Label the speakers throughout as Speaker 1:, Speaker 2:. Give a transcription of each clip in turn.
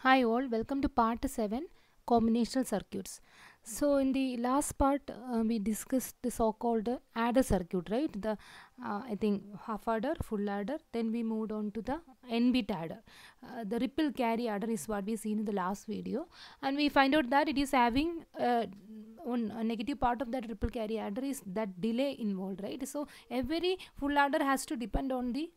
Speaker 1: Hi all, welcome to part 7 combinational circuits. So in the last part we discussed the so-called adder circuit, right? The I think half adder, full adder, then we moved on to the n-bit adder. The ripple carry adder is what we seen in the last video, and we find out that it is having one a negative part of that ripple carry adder is that delay involved, right? So every full adder has to depend on the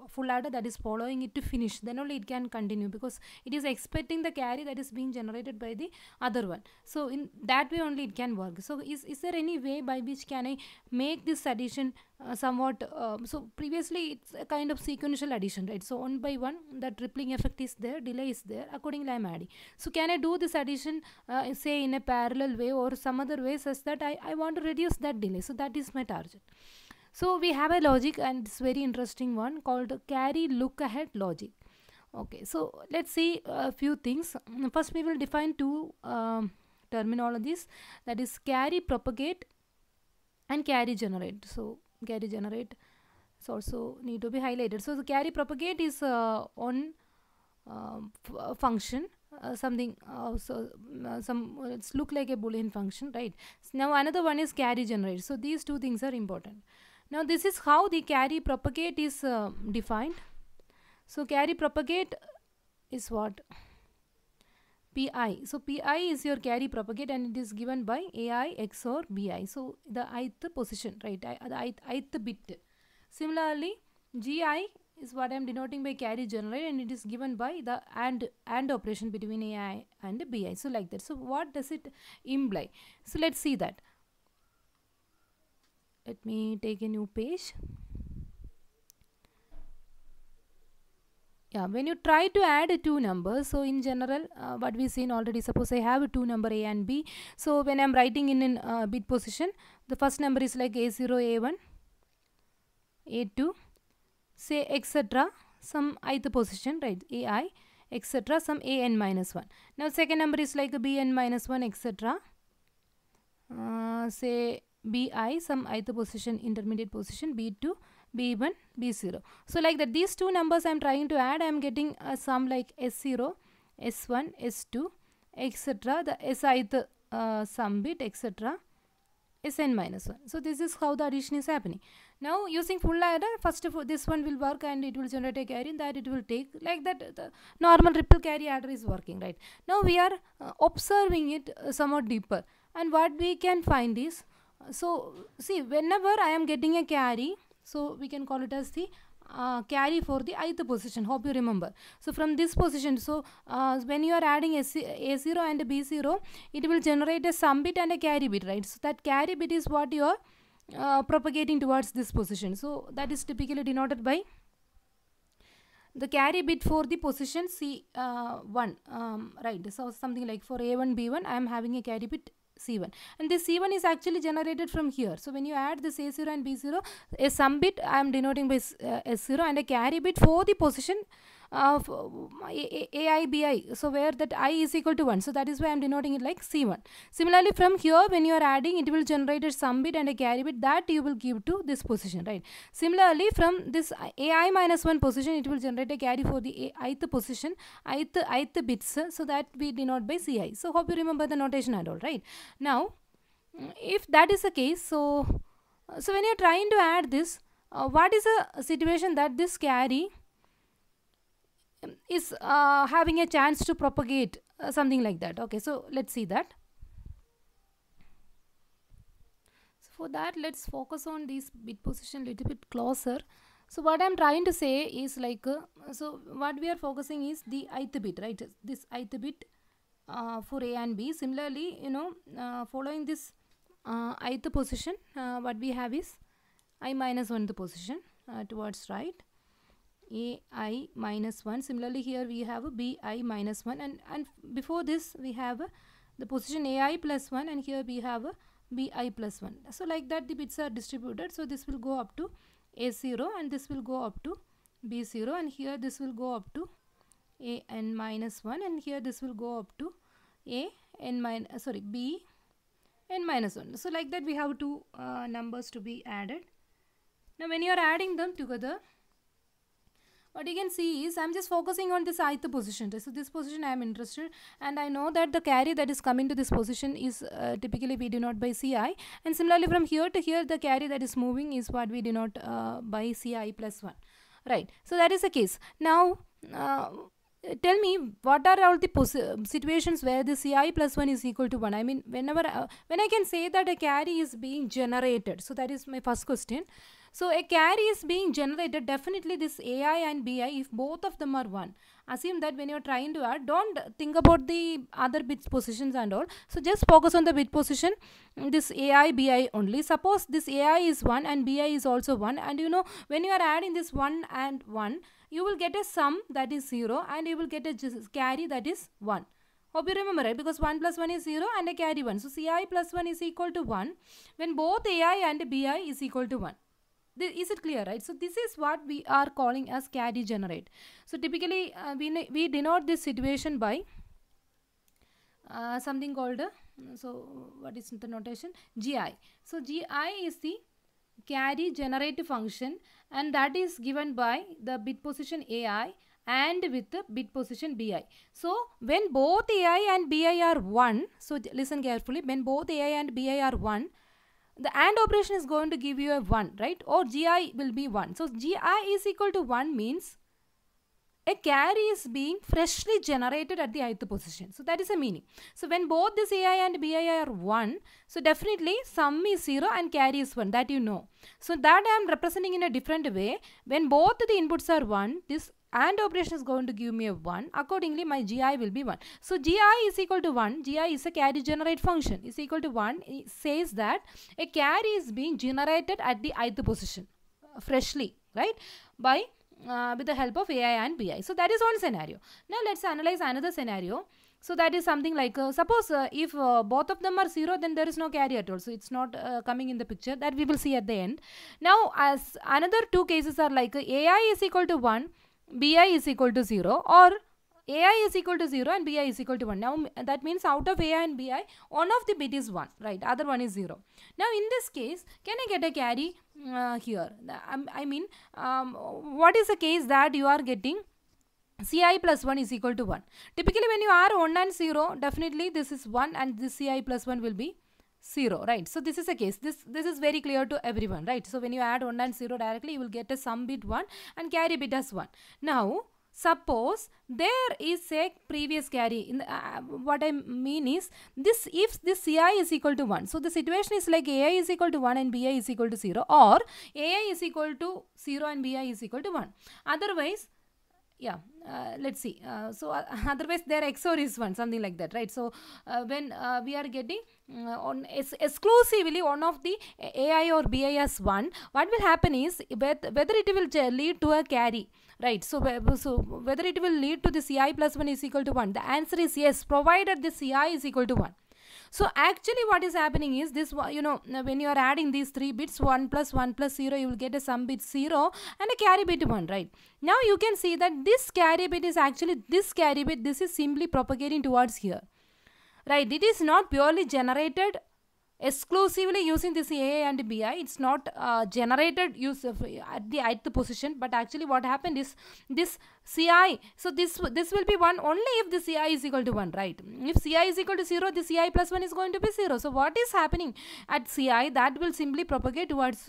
Speaker 1: full adder that is following it to finish, then only it can continue, because it is expecting the carry that is being generated by the other one. So in that way only it can work. So is there any way by which can I make this addition somewhat so previously it's a kind of sequential addition, right? So one by one that rippling effect is there, delay is there, accordingly I'm adding. So can I do this addition say in a parallel way or some other way such that I want to reduce that delay? So that is my target. So we have a logic, and it's very interesting one called carry look ahead logic. Okay, so let's see a few things. First we will define two terminologies, that is carry propagate and carry generate. So carry generate is also need to be highlighted. So the carry propagate is on function, something some it's look like a boolean function, right? So now another one is carry generate. So these two things are important. Now this is how the carry propagate is defined. So carry propagate is what? Pi. So Pi is your carry propagate, and it is given by Ai XOR Bi. So the ith position, right? The ith bit. Similarly, Gi is what I am denoting by carry generate, and it is given by the and operation between Ai and Bi. So like that. So what does it imply? So let's see that. Let me take a new page. Yeah, when you try to add two numbers, so in general what we seen already, suppose I have two number A and B. So when I'm writing in bit position, the first number is like A0, A1, A2, say etc, some ith position, right? AI etc, some an minus 1. Now second number is like a bn minus 1 etc, say bi, some ith position, intermediate position, b2, b1, b0. So like that, these two numbers I'm trying to add, I'm getting a sum like s0, s1, s2 etc, the sith sum bit etc, Sn minus 1. So this is how the addition is happening. Now using full adder, first of all this one will work and it will generate a carry, that it will take, like that the normal ripple carry adder is working, right? Now we are observing it somewhat deeper, and what we can find is, so see, whenever I am getting a carry, so we can call it as the carry for the ith position. Hope you remember. So from this position, so when you are adding A0 and B0, it will generate a sum bit and a carry bit, right? So that carry bit is what you are propagating towards this position. So that is typically denoted by the carry bit for the position C1, right? So something like for A1, B1, I am having a carry bit C1, and this C1 is actually generated from here. So when you add this A0 and B0, a sum bit I am denoting by S0, and a carry bit for the position of AI BI, so where that I is equal to 1, so that is why I am denoting it like C1. Similarly from here, when you are adding, it will generate a sum bit and a carry bit that you will give to this position, right? Similarly from this AI minus 1 position, it will generate a carry for the ith position, ith bits, so that we denote by Ci. So hope you remember the notation and all, right? Now if that is the case, so when you are trying to add this, what is a situation that this carry is having a chance to propagate, something like that. Okay, so let's see that. So for that, let's focus on this bit position a little bit closer. So what I'm trying to say is like, so what we are focusing is the ith bit, right? This ith bit for A and B. Similarly, you know, following this ith position, what we have is I minus 1 the position towards right, ai minus 1. Similarly here we have a bi minus 1, and before this we have the position ai plus 1, and here we have a bi plus 1. So like that the bits are distributed. So this will go up to a0, and this will go up to b0, and here this will go up to a n minus 1, and here this will go up to a n minus b n minus 1. So like that we have two numbers to be added. Now when you are adding them together, what you can see is I'm just focusing on this ith position. So this position I am interested, and I know that the carry that is coming to this position is typically we denote by Ci, and similarly from here to here the carry that is moving is what we denote by Ci plus 1, right? So that is the case. Now tell me, what are all the situations where the Ci plus 1 is equal to 1? I mean, whenever when I can say that a carry is being generated. So that is my first question. So a carry is being generated, definitely this Ai and Bi, if both of them are 1. Assume that when you're trying to add, don't think about the other bits positions and all. So just focus on the bit position, this Ai, Bi only. Suppose this Ai is 1 and Bi is also 1, and you know, when you are adding this 1 and 1, you will get a sum that is 0 and you will get a carry that is 1. Hope you remember, right? Because 1 plus 1 is 0 and a carry 1. So Ci plus 1 is equal to 1 when both Ai and Bi is equal to 1. Is it clear, right? So this is what we are calling as carry generate. So typically we denote this situation by something called so what is the notation? Gi. So Gi is the carry generate function, and that is given by the bit position Ai and with the bit position Bi. So when both Ai and Bi are 1, so listen carefully, when both Ai and Bi are 1, the AND operation is going to give you a 1, right? Or Gi will be 1. So Gi is equal to 1 means a carry is being freshly generated at the ith position. So that is the meaning. So when both this Ai and Bi are 1, so definitely sum is 0 and carry is 1, that you know. So that I am representing in a different way. When both the inputs are 1, this AND operation is going to give me a 1. Accordingly, my Gi will be 1. So Gi is equal to 1. Gi is a carry generate function. Is equal to 1. It says that a carry is being generated at the ith position freshly, right? By with the help of Ai and Bi. So that is one scenario. Now let's analyze another scenario. So that is something like, suppose if both of them are 0, then there is no carry at all. So it's not coming in the picture. That we will see at the end. Now as another two cases are like Ai is equal to 1, Bi is equal to 0, or Ai is equal to 0 and Bi is equal to 1. Now that means out of Ai and Bi, one of the bit is 1, right? Other one is 0. Now in this case, can I get a carry here? I mean, what is the case that you are getting Ci plus 1 is equal to 1? Typically when you are 1 and 0, definitely this is 1 and this Ci plus 1 will be 0, right? So this is a case. This is very clear to everyone, right? So when you add 1 and 0 directly, you will get a sum bit 1 and carry bit as 1. Now suppose there is a previous carry. In the, what I mean is this, if this Ci is equal to 1, so the situation is like Ai is equal to 1 and Bi is equal to 0, or Ai is equal to 0 and Bi is equal to 1. Otherwise, yeah, let's see. So otherwise their XOR is 1, something like that, right? So when we are getting on exclusively one of the Ai or Bi as 1, what will happen is whether it will lead to a carry, right? So whether it will lead to the Ci plus 1 is equal to 1, the answer is yes, provided the Ci is equal to 1. So actually what is happening is this, you know, when you are adding these 3 bits, 1 plus 0, you will get a sum bit 0 and a carry bit 1, right? Now you can see that this carry bit is actually this carry bit, this is simply propagating towards here, right? It is not purely generated exclusively using this A and Bi. It's not generated at the ith position, but actually what happened is this Ci, so this will be 1 only if the Ci is equal to 1, right? If Ci is equal to 0, the Ci plus 1 is going to be 0. So what is happening at Ci, that will simply propagate towards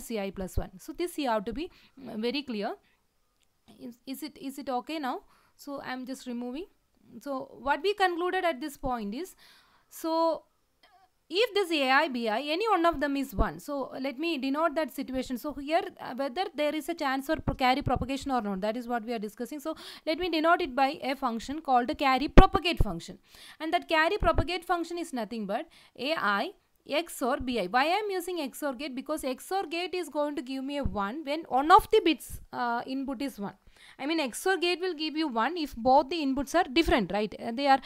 Speaker 1: Ci plus 1. So this you have to be very clear. Is it okay now? So I am just removing. So what we concluded at this point is, so if this Ai, Bi, any one of them is 1. So let me denote that situation. So here whether there is a chance for carry propagation or not, that is what we are discussing. So let me denote it by a function called a carry propagate function. And that carry propagate function is nothing but Ai XOR Bi. Why I am using XOR gate? Because XOR gate is going to give me a 1 when one of the bits input is 1. I mean XOR gate will give you 1 if both the inputs are different, right? They are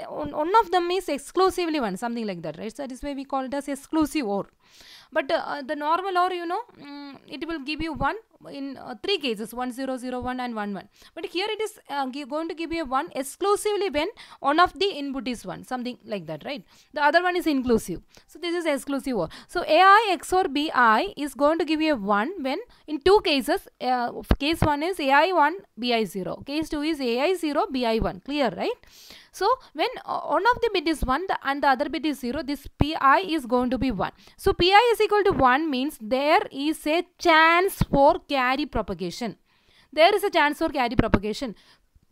Speaker 1: one of them is exclusively 1, something like that, right? So that is why we call it as exclusive OR. But the normal OR, you know, it will give you 1 in 3 cases, 1 0 0 1 and 1 1. But here it is going to give you a 1 exclusively when one of the input is 1, something like that, right? The other one is inclusive. So this is exclusive OR. So AI XOR BI is going to give you a 1 when in 2 cases, case 1 is AI 1 BI 0, case 2 is AI 0 BI 1, clear, right? So when one of the bit is 1 and the other bit is 0, this Pi is going to be 1. So Pi is equal to 1 means there is a chance for carry propagation. There is a chance for carry propagation.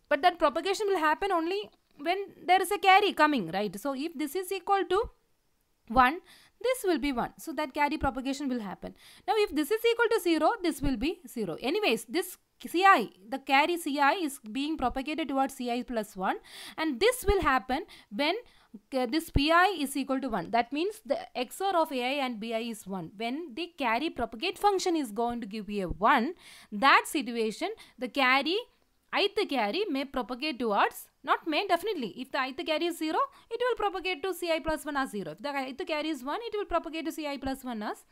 Speaker 1: But that propagation will happen only when there is a carry coming, right? So if this is equal to 1, this will be 1. So that carry propagation will happen. Now if this is equal to 0, this will be 0. Anyways, this Ci, the carry Ci is being propagated towards Ci plus 1, and this will happen when this Pi is equal to 1. That means the XOR of AI and Bi is 1. When the carry propagate function is going to give you a 1, that situation, the carry, ith carry may propagate towards, not may, definitely. If the ith carry is 0, it will propagate to Ci plus 1 as 0. If the ith carry is 1, it will propagate to Ci plus 1 as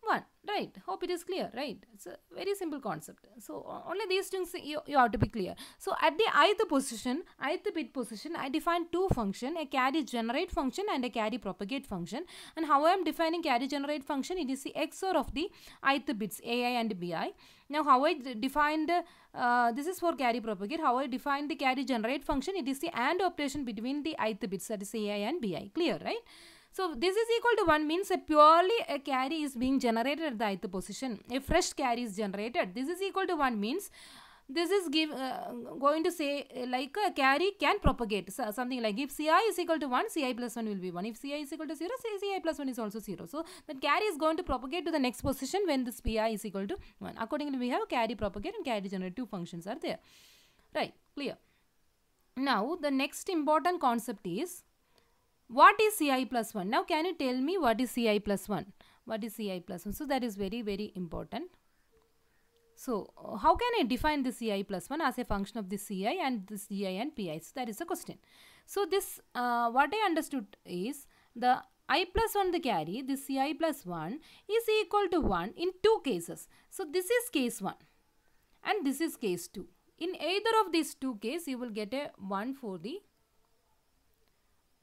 Speaker 1: 1, right? Hope it is clear, right? It's a very simple concept. So only these things you have to be clear. So at the ith position, ith bit position, I define two functions, a carry generate function and a carry propagate function. And how I am defining carry generate function, it is the XOR of the ith bits AI and Bi. Now how I defined, this is for carry propagate, how I define the carry generate function, it is the AND operation between the ith bits, that is AI and Bi, clear, right? So this is equal to 1 means purely a carry is being generated at the ith position. A fresh carry is generated. This is equal to 1 means this is going to say like a carry can propagate. So something like if Ci is equal to 1, Ci plus 1 will be 1. If Ci is equal to 0, Ci plus 1 is also 0. So that carry is going to propagate to the next position when this Pi is equal to 1. Accordingly, we have carry propagate and carry generate, two functions are there. Right, clear. Now the next important concept is, what is Ci plus 1? Now can you tell me what is Ci plus 1? What is Ci plus 1? So that is very, very important. So how can I define this Ci plus 1 as a function of this Ci and this Gi and Pi? So that is the question. So this, what I understood is the I plus 1, the carry, this Ci plus 1 is equal to 1 in two cases. So this is case 1 and this is case 2. In either of these two cases, you will get a 1 for the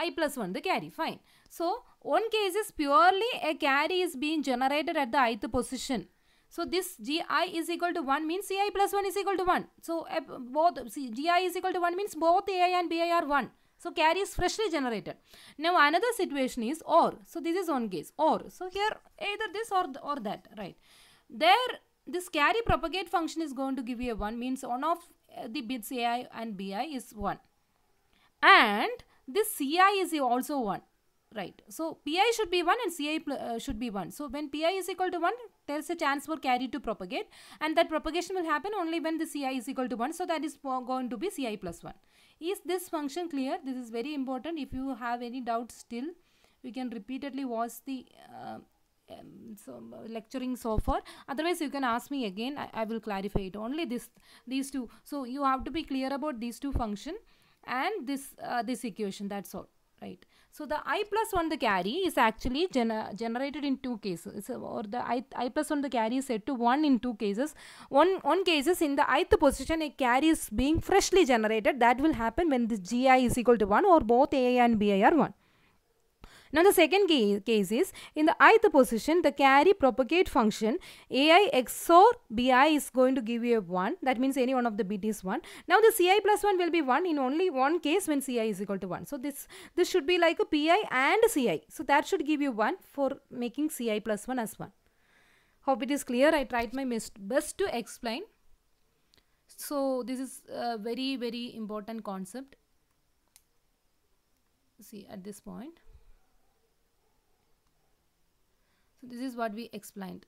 Speaker 1: I plus 1, the carry, fine. So one case is purely a carry is being generated at the ith position. So this Gi is equal to 1 means Ci plus 1 is equal to 1. So both Gi is equal to 1 means both AI and Bi are 1. So carry is freshly generated. Now another situation is OR. So this is one case, OR. So here either this or that, right? There this carry propagate function is going to give you a 1 means one of the bits AI and Bi is 1. And this Ci is also 1, right? So Pi should be 1 and Ci should be 1. So when Pi is equal to 1, there is a chance for carry to propagate, and that propagation will happen only when the Ci is equal to 1. So that is going to be Ci plus 1. Is this function clear? This is very important. If you have any doubts still, you can repeatedly watch the lecturing so far. Otherwise you can ask me again. I will clarify it. Only these two. So you have to be clear about these two functions and this equation, that's all, right? So the I plus 1, the carry is actually generated in two cases, or the I plus 1, the carry is set to 1 in two cases. One case is in the ith position a carry is being freshly generated. That will happen when this Gi is equal to 1 or both AI and Bi are 1. Now the second case is in the ith position the carry propagate function AI XOR Bi is going to give you a 1. That means any one of the bit is 1. Now the Ci plus 1 will be 1 in only one case when Ci is equal to 1. So this should be like a Pi and Ci. So that should give you 1 for making Ci plus 1 as 1. Hope it is clear. I tried my best to explain. So this is a very, very important concept. See at this point. So this is what we explained.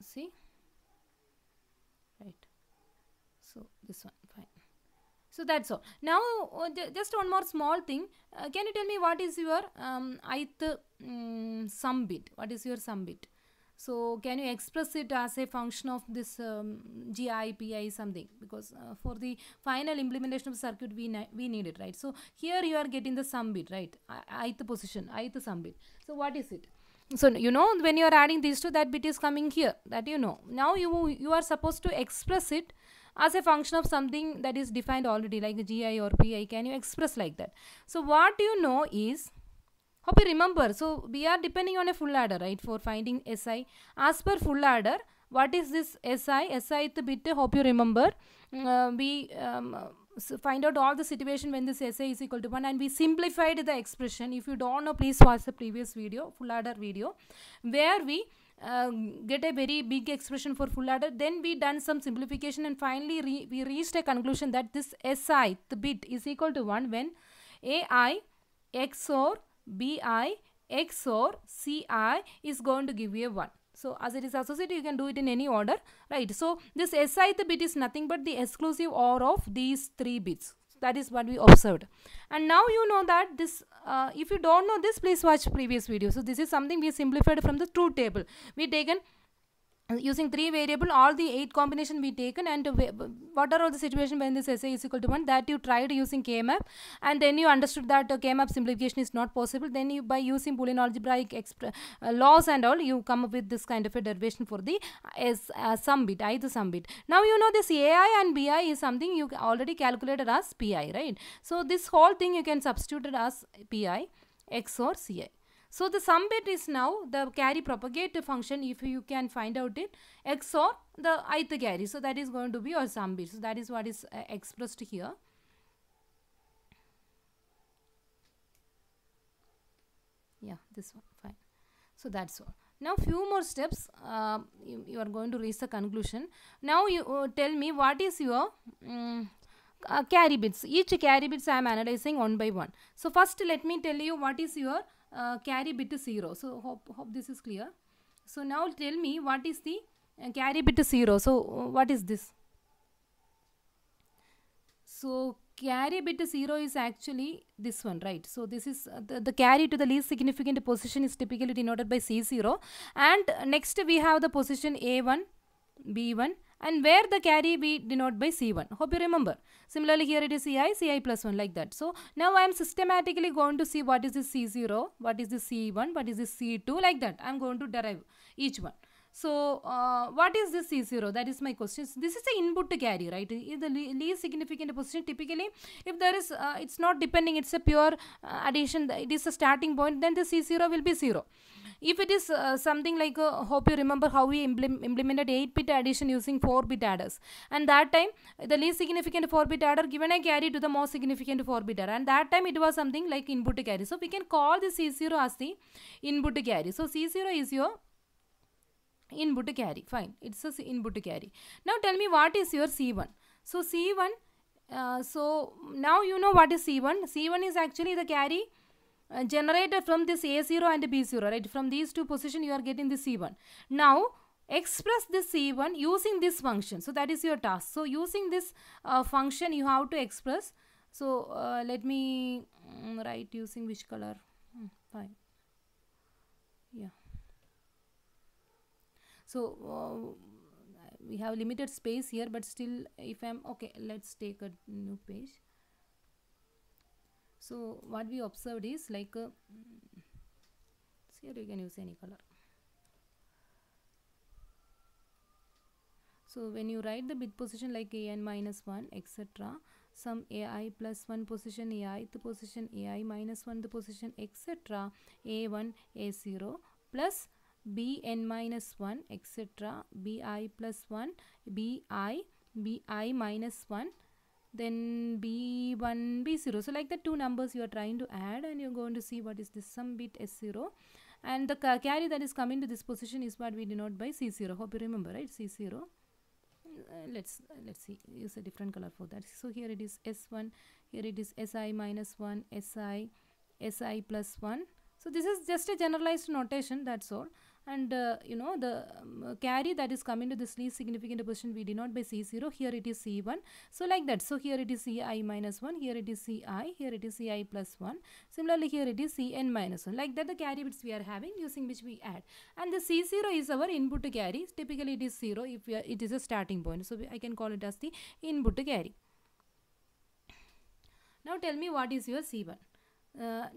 Speaker 1: See, right? So this one, fine. So that's all. Now just one more small thing. Can you tell me what is your ith sum bit? What is your sum bit? So can you express it as a function of this Gi, Pi something? Because for the final implementation of the circuit we need it, right? So here you are getting the sum bit, right? Ith position, ith sum bit. So what is it? So you know when you are adding these two, that bit is coming here, that you know. Now you are supposed to express it as a function of something that is defined already, like gi or pi. Can you express like that? So what you know is, hope you remember, so we are depending on a full adder, right, for finding si. As per full adder, what is this si bit? Hope you remember. We so find out all the situation when this si is equal to 1, and we simplified the expression. If you don't know, please watch the previous video, full adder video, where we get a very big expression for full adder. Then we done some simplification, and finally we reached a conclusion that this si, the bit, is equal to 1 when ai xor bi xor ci is going to give you a 1. So as it is associated, you can do it in any order, right? So this si'th bit is nothing but the exclusive OR of these 3 bits. That is what we observed. And now you know that this, if you don't know this, please watch previous video. So this is something we simplified from the truth table. We taken using 3 variable, all the 8 combination we taken, and what are all the situation when this si is equal to 1, that you tried using k-map, and then you understood that k-map simplification is not possible. Then you, by using Boolean algebraic laws and all, you come up with this kind of a derivation for the sum bit, ith sum bit. Now you know this ai and bi is something you already calculated as pi, right? So this whole thing you can substitute it as pi xor ci. So the sum bit is now the carry propagate function, if you can find out it, xor the ith carry. So that is going to be your sum bit. So that is what is expressed here. Yeah, this one, fine. So that's all. Now few more steps, you are going to reach the conclusion. Now you tell me what is your carry bits. Each carry bits I am analyzing one by one. So first let me tell you what is your carry bit 0. So hope this is clear. So now tell me what is the carry bit 0. So what is this? So carry bit 0 is actually this one, right? So this is the carry to the least significant position is typically denoted by C0, and next we have the position A1, B1, and where the carry we denote by C1. Hope you remember. Similarly here it is Ci plus 1, like that. So now I am systematically going to see what is this C0, what is this C1, what is this C2, like that. I am going to derive each one. So what is this C0? That is my question. This is the input to carry, right? In the least significant position, typically if there is, it's not depending, it's a pure addition, it is a starting point, then the C0 will be 0. If it is something like, hope you remember how we implemented 8-bit addition using 4-bit adders, and that time the least significant 4-bit adder given a carry to the most significant 4-bit adder, and that time it was something like input to carry. So we can call the C0 as the input to carry. So C0 is your input to carry, fine, it's a input to carry. Now tell me what is your C1. So C1, so now you know what is C1. C1 is actually the carry generated from this A0 and B0, right? From these two positions you are getting the C1. Now express this C1 using this function. So that is your task. So using this function you have to express. So let me write using which color? Fine. Yeah. So we have limited space here, but still if I'm okay, let's take a new page. So what we observed is like here you can use any color. So when you write the bit position like an minus 1 etc, some ai plus 1 position, ai the position, ai minus 1 the position etc, a1 a0 plus bn minus 1 etc, bi plus 1 bi minus 1, then b1 b0. So like the two numbers you are trying to add, and you're going to see what is this sum bit s0, and the carry that is coming to this position is what we denote by c0. Hope you remember, right? C0. Let's see, use a different color for that. So here it is s1, here it is si minus 1, si plus 1. So this is just a generalized notation, that's all. And you know the carry that is coming to this least significant position we denote by C0. Here it is C1. So like that. So here it is Ci minus 1. Here it is Ci. Here it is Ci plus 1. Similarly here it is Cn minus 1. Like that the carry bits we are having, using which we add. And the C0 is our input to carry. Typically it is 0 if we are, it is a starting point. So I can call it as the input to carry. Now tell me what is your C1.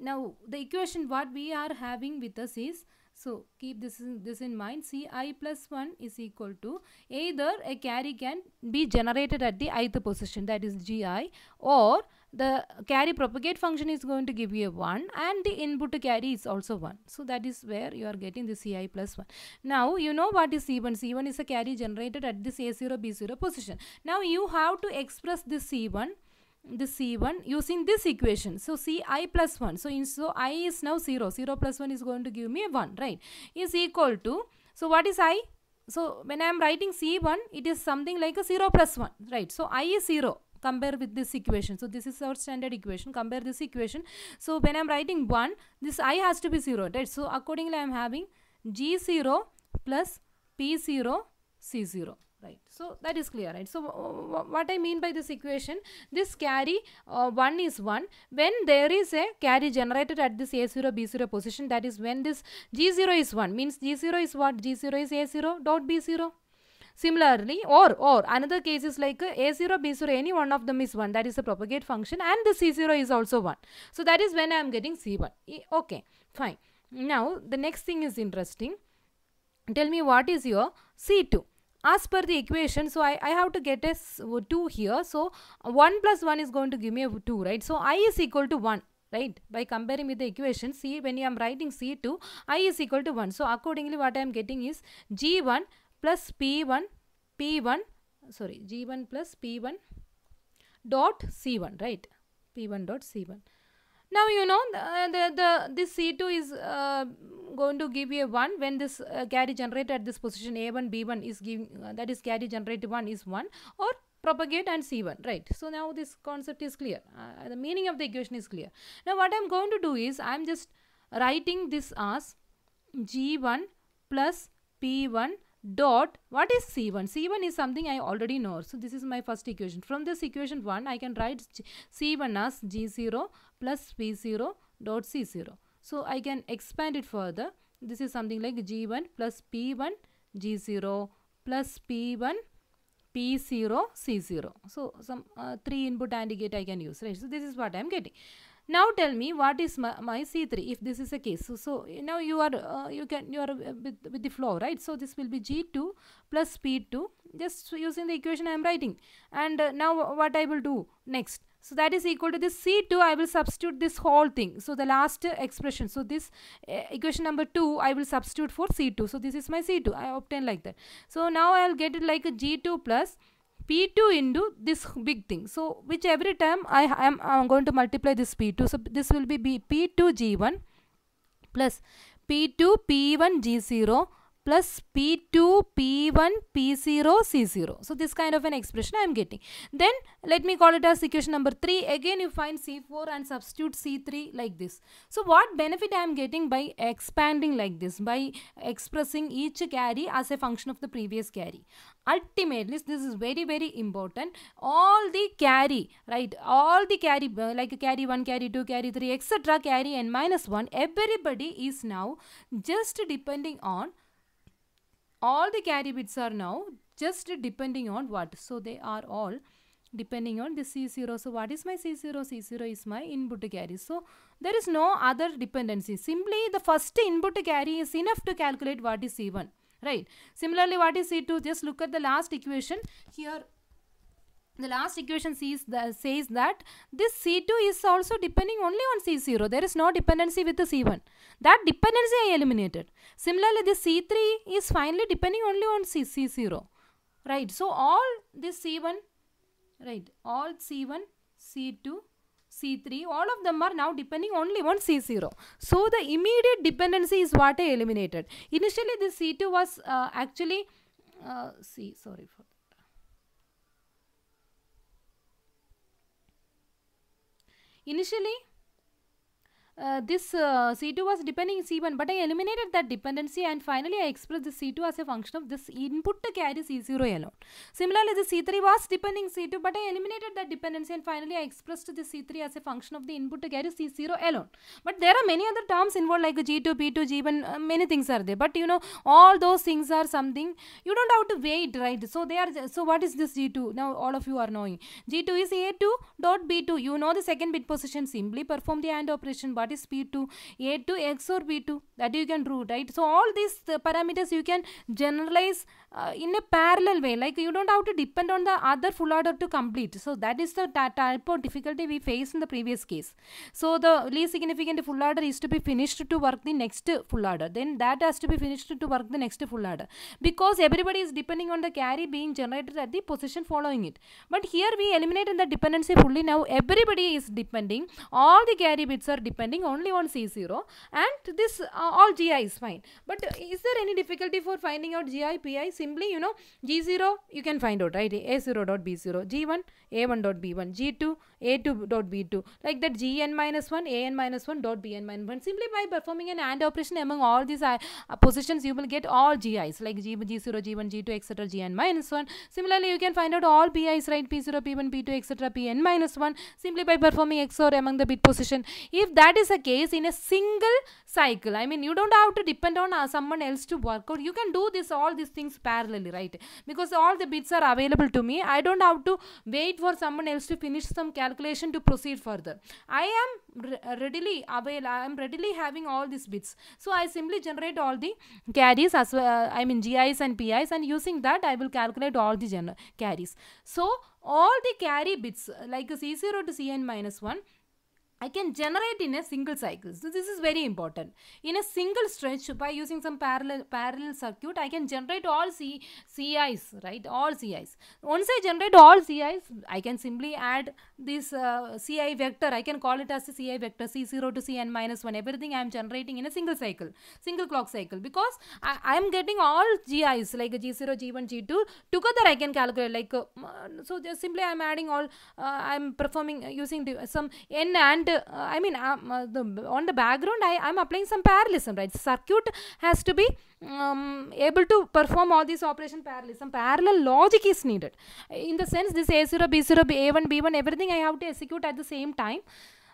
Speaker 1: Now the equation what we are having with us is So keep this in mind. Ci plus 1 is equal to either a carry can be generated at the ith position, that is Gi, or the carry propagate function is going to give you a 1 and the input to carry is also 1. So that is where you are getting the Ci plus 1. Now you know what is C1. C1 is a carry generated at this A0 B0 position. Now you have to express this C1 using this equation. So Ci plus 1. So I is now 0. 0 plus 1 is going to give me a 1, right? Is equal to, so what is I? So when I am writing C1, it is something like a 0 plus 1, right? So I is 0. Compare with this equation. So this is our standard equation. Compare this equation. So when I am writing 1, this I has to be 0, right? So accordingly I am having G0 plus P0 C0. Right, so that is clear, right? So what I mean by this equation, this carry 1 is 1 when there is a carry generated at this A0 B0 position, that is when this G0 is 1, means G0 is what? G0 is A0 dot B0. Similarly, or another case is like A0 B0, any one of them is 1, that is a propagate function, and the C0 is also 1. So that is when I am getting C1. Okay, fine. Now the next thing is interesting. Tell me what is your C2. As per the equation, so I have to get a 2 here. So 1 plus 1 is going to give me a 2, right? So I is equal to 1, right? By comparing with the equation, see, when I am writing C2, I is equal to 1. So accordingly what I am getting is G1 plus G1 plus P1 dot C1, right? P1 dot C1. Now you know this C2 is going to give you a 1 when this carry generated at this position A1 B1 is giving, that is carry generated 1 is 1, or propagate and C1, right? So now this concept is clear. The meaning of the equation is clear. Now what I am going to do is I am just writing this as G1 plus P1 dot, what is C1? C1 is something I already know. So this is my first equation. From this equation 1, I can write C1 as G0 plus P0 dot C0. So I can expand it further. This is something like G1 plus P1 G0 plus P1 P0 C0. So some 3 input AND gate I can use, right? So this is what I am getting. Now tell me what is my C3 if this is a case. So now you are with the flow, right? So this will be G2 plus P2, just using the equation I am writing. And now what I will do next? So that is equal to this C2. I will substitute this whole thing. So the last expression. So this equation number 2 I will substitute for C2. So this is my C2. I obtain like that. So now I will get it like a G2 plus P2 into this big thing. So which every time I am going to multiply this P2. So this will be P2 G1 plus P2 P1 G0 plus P2 P1 P0 C0. So this kind of an expression I am getting. Then let me call it as equation number 3. Again you find C4 and substitute C3 like this. So what benefit I am getting by expanding like this, by expressing each carry as a function of the previous carry? Ultimately, this is very, very important. All the carry, right? All the carry, like carry 1, carry 2, carry 3, etc., carry n minus 1, everybody is now just depending on, all the carry bits are now just depending on what? So they are all depending on the C0. So what is my C0? C0 is my input carry. So there is no other dependency. Simply the first input carry is enough to calculate what is C1. Right. Similarly, what is C2? Just look at the last equation. Here, the last equation says that this C2 is also depending only on C0. There is no dependency with the C1. That dependency I eliminated. Similarly, this C3 is finally depending only on C0. Right. So, all this C1, right, all C1, C2, C3, all of them are now depending only on C0. So the immediate dependency is what I eliminated. Initially this C2 was actually, sorry for that. Initially this C2 was depending C1, but I eliminated that dependency and finally I expressed the C2 as a function of this input to carry C0 alone. Similarly, the C3 was depending C2, but I eliminated that dependency and finally I expressed the C3 as a function of the input to carry C0 alone. But there are many other terms involved like G2, P2, G1, many things are there. But you know, all those things are something you don't have to wait, right? So they are. So what is this G2? Now all of you are knowing. G2 is A2 dot B2. You know the second bit position. Simply perform the AND operation. what is P2? A2 XOR B2, that you can do, right? So all these parameters you can generalize in a parallel way, like you don't have to depend on the other full order to complete. So that is the type of difficulty we faced in the previous case. So the least significant full order is to be finished to work the next full order, then that has to be finished to work the next full order, because everybody is depending on the carry being generated at the position following it. But here we eliminated the dependency fully. Now everybody is depending, all the carry bits are depending only on C0, and this all GI is fine. But is there any difficulty for finding out GI, PI? Simply, G0 you can find out, right? A0 dot B0, G1 A1 dot B1, G2 A2 dot B2, like that. Gn minus 1 an minus 1 dot bn minus 1. Simply by performing an AND operation among all these positions, you will get all GIs, like G0, G1, G2, etc. Gn minus 1. Similarly, you can find out all PIs, right? P0, P1, P2, etc. Pn minus 1, simply by performing XOR among the bit position. If that is the case in a single cycle, I mean, you don't have to depend on someone else to work out. You can do all these things parallelly, right? Because all the bits are available to me. I don't have to wait for someone else to finish some calculation to proceed further. I am readily available. I am readily having all these bits. So I simply generate all the carries as well, I mean GIs and PIs, and using that I will calculate all the carries. So all the carry bits like C0 to Cn minus 1, I can generate in a single cycle. So this is very important. In a single stretch, by using some parallel circuit, I can generate all CIs, right? All CIs. Once I generate all CIs, I can simply add this CI vector. I can call it as a CI vector, C0 to Cn minus 1. Everything I am generating in a single cycle, single clock cycle, because I am getting all GIs like G0, G1, G2 together. I can calculate like so just simply I am adding all. I am performing using some n and on the background I am applying some parallelism, right? Circuit has to be able to perform all these operation parallelism. Parallel logic is needed. In the sense, this A0, B0, A1, B1, everything I have to execute at the same time.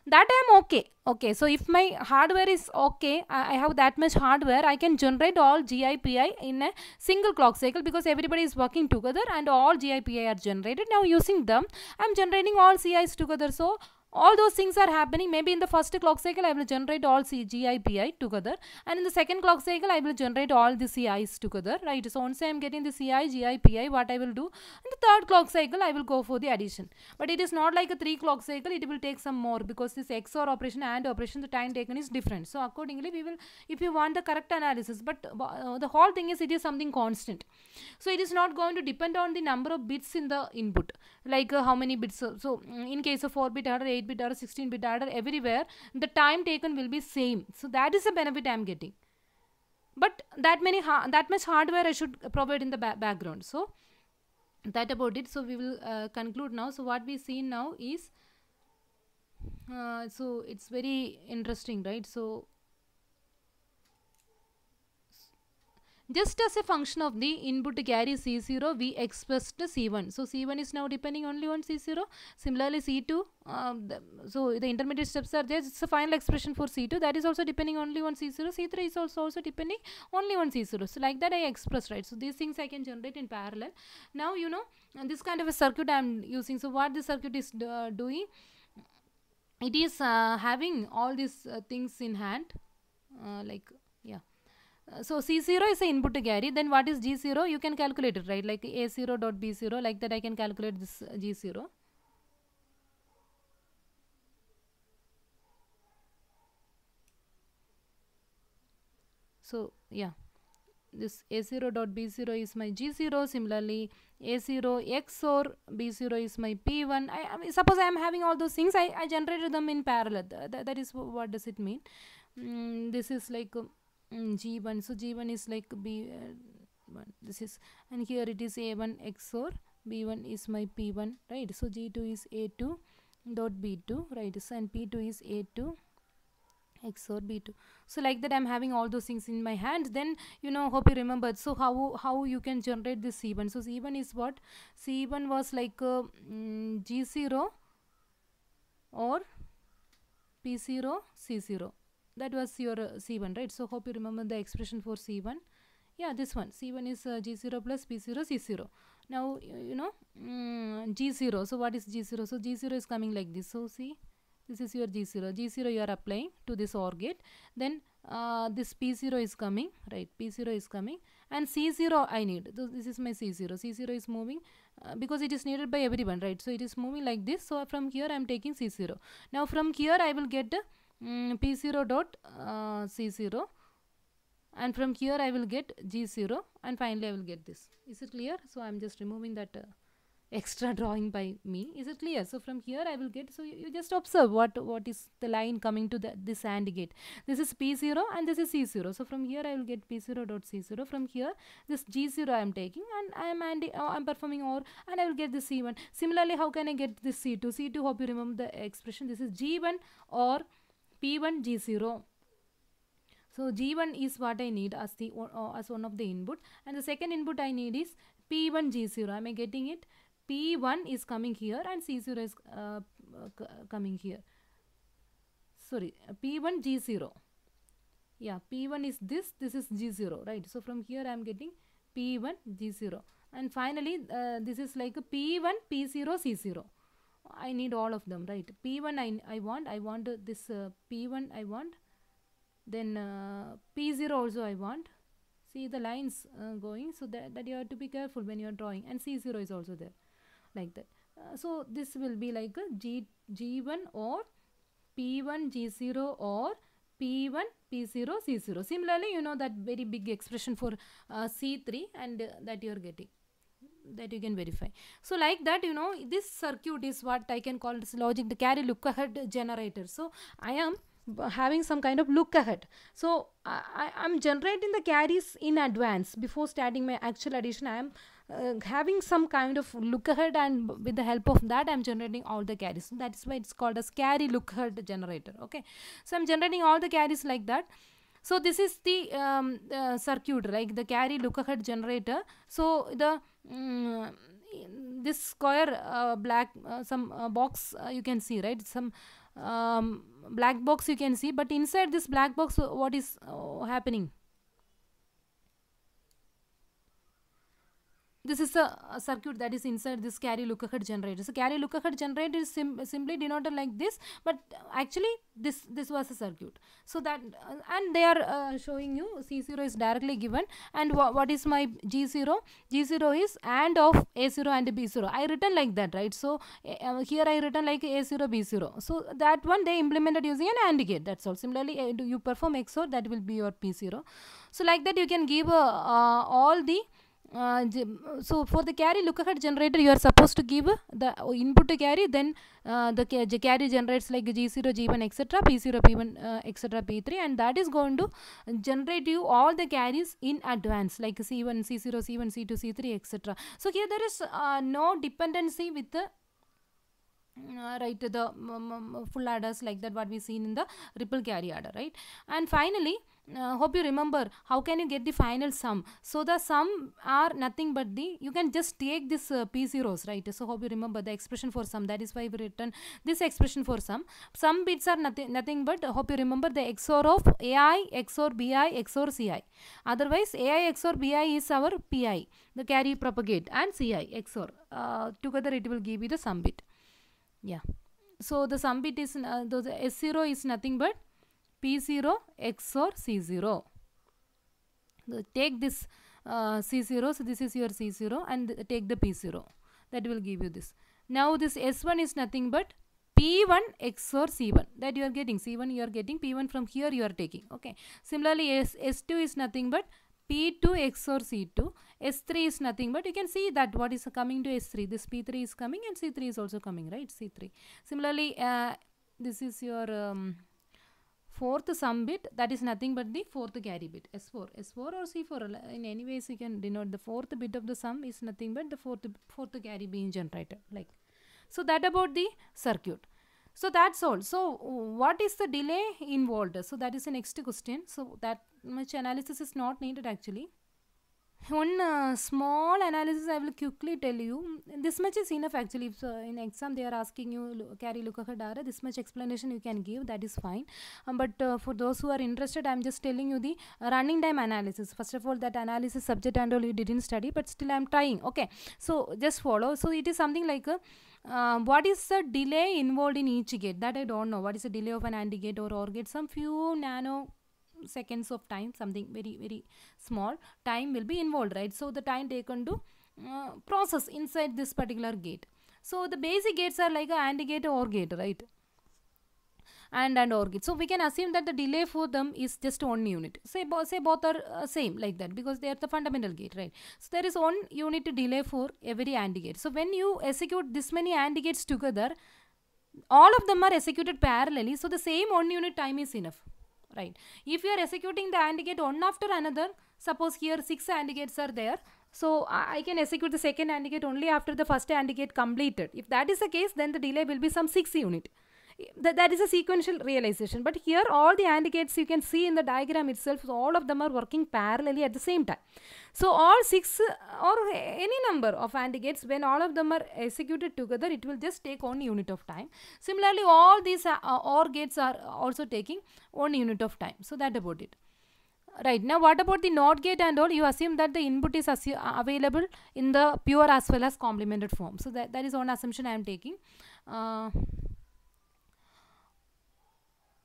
Speaker 1: That I am okay. Okay, so if my hardware is okay, I have that much hardware, I can generate all GI, PI in a single clock cycle, because everybody is working together and all GI, PI are generated. Now using them, I am generating all CIs together. So all those things are happening. Maybe in the first clock cycle I will generate all GI, PI together, and in the second clock cycle I will generate all the CIs together, right? So once I am getting the CI, GI, PI, what I will do, in the third clock cycle I will go for the addition. But it is not like a 3 clock cycle, it will take some more, because this XOR operation and operation, the time taken is different. So accordingly we will, if you want the correct analysis, but the whole thing is it is something constant. So it is not going to depend on the number of bits in the input, like how many bits. So in case of 4-bit adder, 8-bit adder, 16-bit adder, everywhere the time taken will be same. So that is the benefit I am getting. But that much hardware I should provide in the background. So that about it. So we will conclude now. So what we see now is so it's very interesting, right? So just as a function of the input carry C0, we expressed C1. So C1 is now depending only on C0. Similarly, C2. So the intermediate steps are there. It's a final expression for C2. That is also depending only on C0. C3 is also depending only on C0. So like that I express, right? So these things I can generate in parallel. Now, this kind of a circuit I am using. So what this circuit is doing, it is having all these things in hand, so C0 is the input to carry. Then what is G0? You can calculate it, right? Like A0 dot B0, like that I can calculate this G0. So yeah, this A0 dot B0 is my G0. Similarly, A0 XOR B0 is my P1. I mean, suppose I am having all those things, I generated them in parallel. That is what does it mean? This is like G1. So G1 is like B1. This is, and here it is A1 XOR B1 is my P1, right? So G2 is A2 dot B2, right? So, and P2 is A2 XOR B2. So like that I'm having all those things in my hand. Then hope you remembered. So how you can generate this C1? So C1 is what? C1 was like G0 or P0 C0. That was your C1, right? So hope you remember the expression for C1. Yeah, this one. C1 is G0 plus P0 C0. Now G0. So what is G0? So G0 is coming like this. So see, This is your G0. G0 you are applying to this OR gate. Then this P0 is coming, right? P0 is coming, and C0 I need. This is my C0. C0 is moving because it is needed by everyone, right? So it is moving like this. So from here I am taking C0. Now from here I will get P0 dot C0, and from here I will get G0, and finally I will get this. Is it clear? So I am just removing that extra drawing by me. Is it clear? So from here I will get, so you just observe what is the line coming to this AND gate. This is P0 and this is C0. So from here I will get P0 dot C0. From here this G0 I am taking, and I am performing OR, and I will get this C1. Similarly, how can I get this C2? C2, hope you remember the expression. This is G1 or P1 G0. So G1 is what I need as the as one of the input, and the second input I need is P1 G0. Am I getting it? P1 is coming here and C0 is coming here. Sorry, P1 G0. Yeah, P1 is this is G0, right? So from here I am getting P1 G0, and finally this is like a P1 P0 C0. I need all of them, right? P1 I want this P1 I want. Then P0 also I want. See the lines going, so that you have to be careful when you are drawing. And C0 is also there, like that. So this will be like a G1 or P1 G0 or P1 P0 C0. Similarly, you know that very big expression for C3, and that you are getting, that you can verify. So like that, you know, this circuit is what I can call this logic, the carry look ahead generator. So I am having some kind of look ahead. So I'm generating the carries in advance before starting my actual addition. I am having some kind of look ahead, and with the help of that I'm generating all the carries. So that is why it's called as carry look ahead generator. Okay, so I'm generating all the carries like that. So this is the circuit, like the carry look ahead generator. So the this square black some box you can see, right? Some black box you can see, but inside this black box what is happening? This is a circuit that is inside this carry look ahead generator. So carry look ahead generator is simply denoted like this, but actually this was a circuit. So that and they are showing you C0 is directly given, and what is my G0? G0 is AND of A0 and B0. I written like that, right? So here I written like A0 B0. So that one they implemented using an AND gate. That's all. Similarly, you perform XOR, that will be your P0. So like that you can give all the so for the carry look ahead generator you are supposed to give the input to carry, then the carry generates like G0, G1, etc., P0, P1, etc., P3, and that is going to generate you all the carries in advance, like C1, C0, C1, C2, C3, etc. So here there is no dependency with the right, the full adders, like that what we seen in the ripple carry adder, right? And finally, hope you remember how can you get the final sum. So the sum are nothing but you can just take this P0s, right? So hope you remember the expression for sum. That is why we written this expression for sum. Sum bits are nothing but, hope you remember, the XOR of AI, XOR BI, XOR CI. Otherwise AI XOR BI is our PI, the carry propagate, and CI XOR. Together it will give you the sum bit. Yeah, so the sum bit is the S0 is nothing but P0 XOR C0. So take this C0, so this is your C0, and take the P0, that will give you this. Now this S1 is nothing but P1 XOR C1, that you are getting. C1 you are getting, P1 from here you are taking. Okay, similarly S2 is nothing but P2 XOR C2. S3 is nothing but, you can see that what is coming to S3. This P3 is coming and C3 is also coming, right? C3. Similarly, this is your fourth sum bit, that is nothing but the fourth carry bit, S4. S4 or C4, in any ways you can denote the fourth bit of the sum is nothing but the fourth carry being generated, like. So that about the circuit. So that's all. So what is the delay involved? So that is the next question. So that much analysis is not needed actually. One small analysis I will quickly tell you. This much is enough actually. If in exam they are asking you carry Lukaku data, this much explanation you can give, that is fine. But for those who are interested, I am just telling you the running time analysis. First of all, that analysis subject and all you didn't study, but still I am trying. Okay, so just follow. So it is something like what is the delay involved in each gate? That I don't know. What is the delay of an AND gate or OR gate? Some few nano seconds of time, something very small time will be involved, right? So the time taken to process inside this particular gate. So the basic gates are like a AND gate or OR gate, right? And OR gate. So we can assume that the delay for them is just 1 unit. Say both are same like that, because they are the fundamental gate, right? So there is 1 unit delay for every AND gate. So when you execute this many AND gates together, all of them are executed parallelly, so the same 1 unit time is enough, right? If you are executing the AND gate one after another, suppose here 6 AND gates are there, so I can execute the second AND gate only after the first AND gate completed. If that is the case, then the delay will be some 6 unit. That is a sequential realization. But here all the AND gates you can see in the diagram itself, so all of them are working parallelly at the same time. So all 6 or any number of AND gates, when all of them are executed together, it will just take 1 unit of time. Similarly, all these OR gates are also taking 1 unit of time. So that about it. Right, now what about the NOT gate and all? You assume that the input is available in the pure as well as complemented form. So that is one assumption I am taking.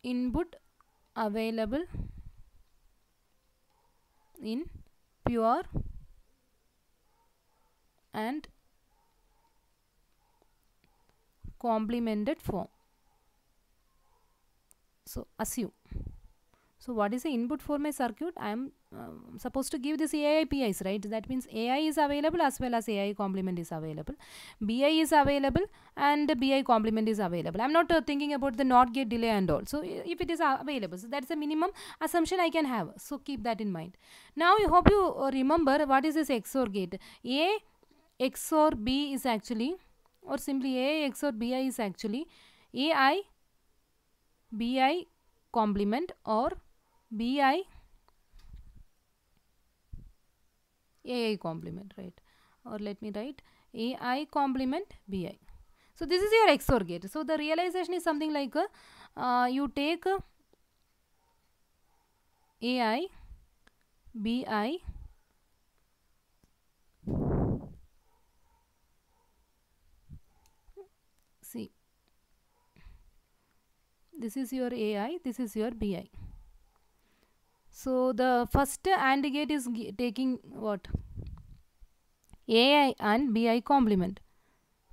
Speaker 1: Input available in pure and complemented form. So assume. So what is the input for my circuit? I am supposed to give this AI PIs, right? That means AI is available as well as AI complement is available. BI is available and BI complement is available. I am not thinking about the NOT gate delay and all. So if it is available, so that's the minimum assumption I can have. So keep that in mind. Now I hope you remember what is this XOR gate. A XOR B is actually, or simply A XOR BI is actually AI BI complement or BI AI complement, right? Or let me write AI complement BI. So this is your XOR gate. So the realization is something like you take AI BI see, this is your AI, this is your BI. So the first AND gate is taking what? AI and BI complement.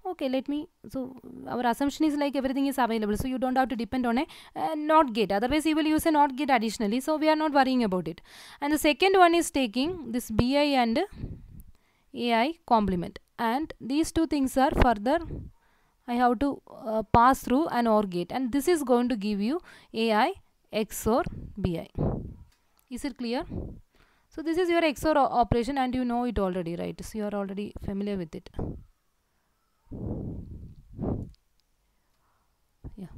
Speaker 1: Okay, let me, so our assumption is like everything is available, so you don't have to depend on a NOT gate, otherwise you will use a NOT gate additionally, so we are not worrying about it. And the second one is taking this BI and AI complement, and these two things are further I have to pass through an OR gate, and this is going to give you AI XOR BI. Is it clear? So this is your XOR operation and you know it already, right? So you are already familiar with it. Yeah.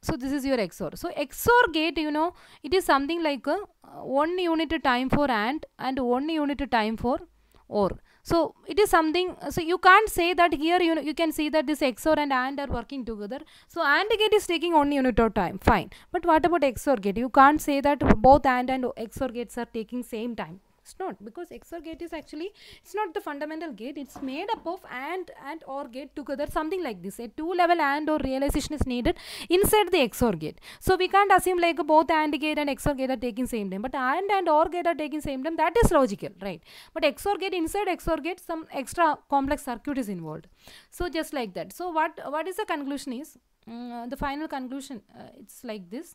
Speaker 1: So this is your XOR. So XOR gate, you know, it is something like 1 unit time for AND and 1 unit time for OR. So it is something, so you can't say that here you can see that this XOR and AND are working together. So AND gate is taking 1 unit of time, fine. But what about XOR gate? You can't say that both AND and XOR gates are taking same time. It's not, because XOR gate is actually, it's not the fundamental gate, it's made up of AND and OR gate together, something like this. A 2-level AND OR realization is needed inside the XOR gate. So we can't assume like both AND gate and XOR gate are taking same time, but AND and OR gate are taking same time, that is logical, right? But XOR gate, inside XOR gate some extra complex circuit is involved. So just like that. So what is the conclusion is, the final conclusion, it's like this.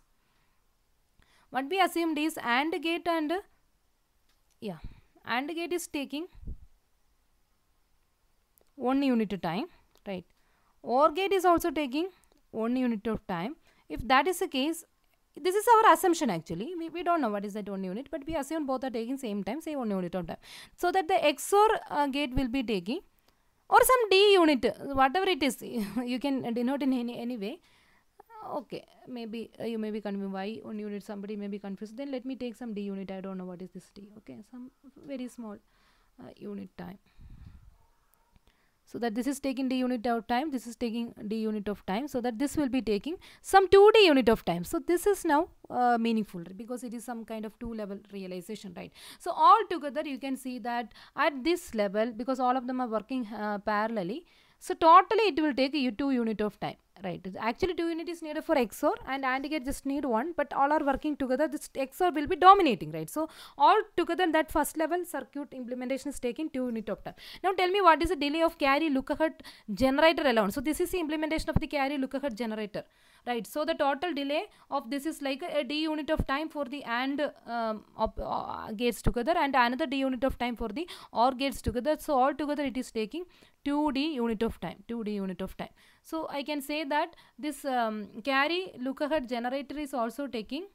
Speaker 1: What we assumed is AND gate and AND gate is taking 1 unit of time, right? OR gate is also taking 1 unit of time. If that is the case, this is our assumption actually. We don't know what is that 1 unit, but we assume both are taking same time, say 1 unit of time. So that the XOR gate will be taking, or some D unit, whatever it is, you can denote in any way. Okay, maybe you may be confused why 1 unit, somebody may be confused. Then let me take some d unit. I don't know what is this d. Okay, some very small unit time. So that this is taking d unit of time, this is taking d unit of time, so that this will be taking some 2d unit of time. So this is now meaningful because it is some kind of 2-level realization, right? So all together you can see that at this level, because all of them are working parallelly, so totally it will take you 2 unit of time, right? Actually 2 unit is needed for XOR and AND gate just need 1, but all are working together, this XOR will be dominating, right? So all together that first level circuit implementation is taking 2 unit of time. Now tell me what is the delay of carry look ahead generator alone. So this is the implementation of the carry look ahead generator, right? So the total delay of this is like a d unit of time for the AND gates together and another d unit of time for the OR gates together. So all together it is taking 2d unit of time, 2d unit of time. So I can say that this carry look ahead generator is also taking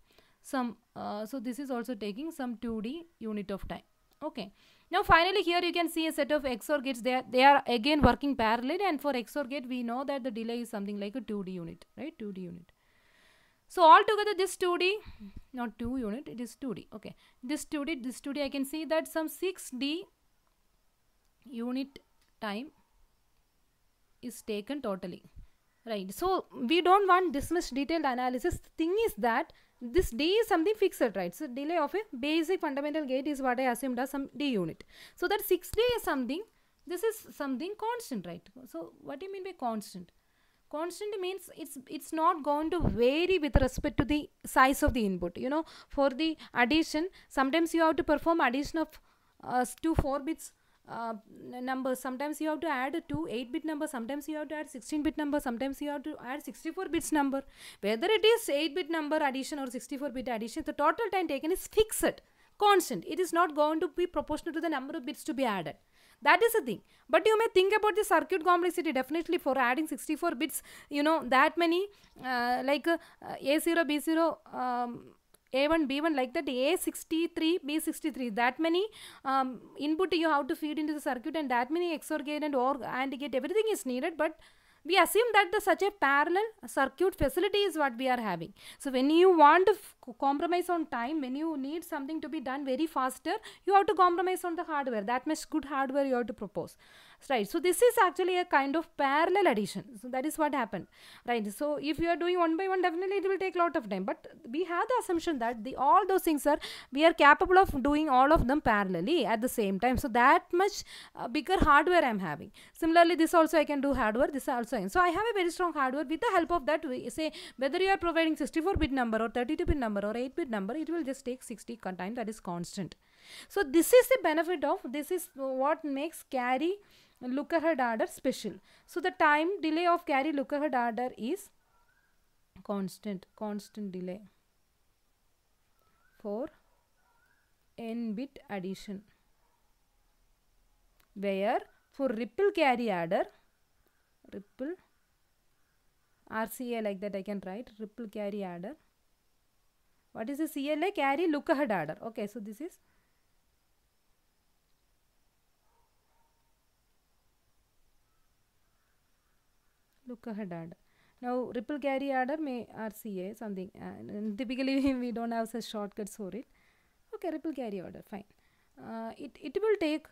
Speaker 1: some so this is also taking some 2d unit of time. Okay, now finally here you can see a set of XOR gates. They are again working parallel, and for XOR gate we know that the delay is something like a 2d unit, right? 2d unit. So altogether this 2d, not 2 unit, it is 2d. Okay, this 2d I can see that some 6d unit time is taken totally, right? So we don't want this much detailed analysis. The thing is that this d is something fixed, right? So delay of a basic fundamental gate is what I assumed as some d unit. So that 6d is something, this is something constant, right? So what do you mean by constant? Constant means it's not going to vary with respect to the size of the input. You know, for the addition, sometimes you have to perform addition of 2 4 bits numbers. Sometimes you have to add 2 8-bit number, sometimes you have to add 16-bit number, sometimes you have to add 64 bits number. Whether it is 8-bit number addition or 64-bit addition, the total time taken is fixed, constant. It is not going to be proportional to the number of bits to be added. That is the thing. But you may think about the circuit complexity. Definitely for adding 64 bits, you know, that many like A0, B0, A1, B1, like that, A63, B63, that many input you have to feed into the circuit, and that many XOR gate and OR AND gate, everything is needed. But we assume that such a parallel circuit facility is what we are having. So when you want to compromise on time, when you need something to be done very faster, you have to compromise on the hardware. That much good hardware you have to propose, right? So this is actually a kind of parallel addition. So that is what happened, right? So if you are doing one by one, definitely it will take a lot of time. But we have the assumption that all those things we are capable of doing all of them parallelly at the same time. So that much bigger hardware I am having. Similarly, this also I can do hardware, this also. So I have a very strong hardware. With the help of that, we say whether you are providing 64-bit number or 32-bit number or 8-bit number, it will just take 60 time, that is constant. So this is the benefit of, this is what makes carry look ahead adder special. So the time delay of carry look ahead adder is constant delay for n-bit addition, where for ripple carry adder, ripple RCA, like that I can write, ripple carry adder. What is the CLA? Carry look ahead adder. Okay, so this is look ahead adder. Now ripple carry adder may RCA something, typically we don't have such shortcuts for it. Okay, ripple carry order, fine. It will take,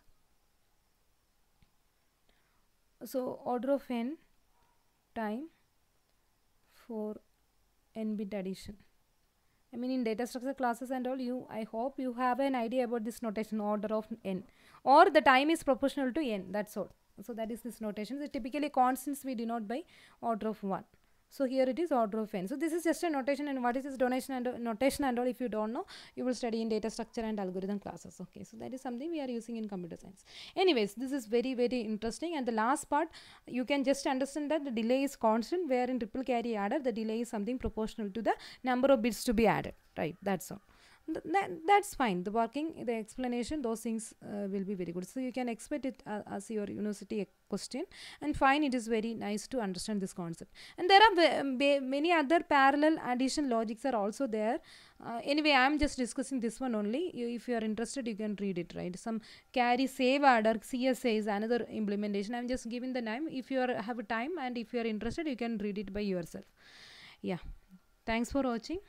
Speaker 1: so order of n time for n-bit addition. I mean, in data structure classes and all, I hope you have an idea about this notation, order of n, or the time is proportional to n, that's all. So that is this notation. So typically constants we denote by order of 1. So here it is order of n. So this is just a notation, and what is this donation and notation and all, if you don't know, you will study in data structure and algorithm classes. Okay, so that is something we are using in computer science. Anyways, this is very, very interesting. And the last part, you can just understand that the delay is constant, where in triple carry adder, the delay is something proportional to the number of bits to be added, right? That's all. That's fine. The working, the explanation, those things will be very good. So you can expect it as your university question, and fine, it is very nice to understand this concept. And there are many other parallel addition logics are also there. Anyway, I am just discussing this one only. If you are interested, you can read it, right? Some carry save adder, CSA is another implementation. I am just giving the name. If you have time and if you are interested, you can read it by yourself. Yeah, thanks for watching.